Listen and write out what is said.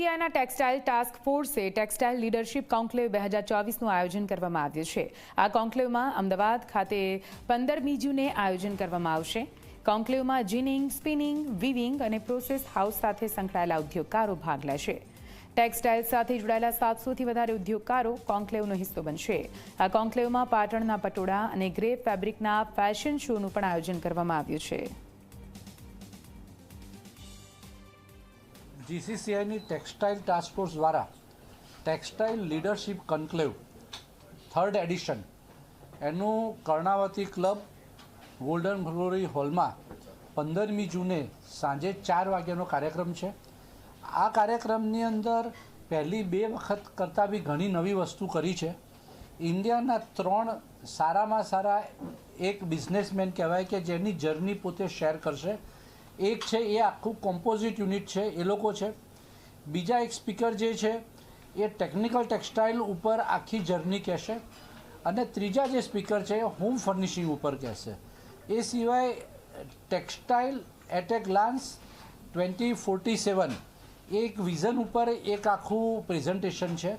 જીસીસીઆઈના textile task ફોર્સે textile leadership conclave 2024નું આયોજન કરવામાં આવ્યું છે। આ કોન્ક્લેવમાં અમદાવાદ ખાતે 15મી જૂને આયોજન કરવામાં આવશે। કોન્ક્લેવમાં જીનિંગ, સ્પિનિંગ, વીવિંગ અને પ્રોસેસ હાઉસ સાથે સંકળાયેલા ઉદ્યોગકારો ભાગ લેશે। ટેક્સટાઇલ સાથે જોડાયેલા 700થી વધારે ઉદ્યોગકારો કોન્ક્લેવનો હિસ્સો બનશે। આ કોન્ક્લેવમાં પાટણના પટોળા અને ગ્રે ફેબ્રિકના ફેશન શોનું પણ આયોજન કરવામાં આવ્યું છે। જીસીસીઆઈની ટેક્સટાઇલ ટાસ્ક ફોર્સ દ્વારા ટેક્સટાઇલ લીડરશિપ કન્ક્લેવ 3rd એડિશન એનું કર્ણાવતી ક્લબ ગોલ્ડન ગ્લોરી હોલમાં 15મી જૂને સાંજે 4 વાગ્યાનો કાર્યક્રમ છે। આ કાર્યક્રમની અંદર પહેલી 2 વખત કરતાં બી ઘણી નવી વસ્તુ કરી છે। ઇન્ડિયાના 3 સારામાં સારા એક બિઝનેસમેન કહેવાય કે જેની જર્ની પોતે શેર કરશે। એક છે એ આખું કોમ્પોઝિટ યુનિટ છે એ લોકો છે। બીજા એક સ્પીકર જે છે એ ટેકનિકલ ટેક્સટાઇલ ઉપર આખી જર્ની કહેશે અને ત્રીજા જે સ્પીકર છે એ હોમ ફર્નિશિંગ ઉપર કહેશે। એ સિવાય ટેક્સટાઇલ એટ એ ગ્લાન્સ 2047 એક વિઝન ઉપર એક આખું પ્રેઝન્ટેશન છે।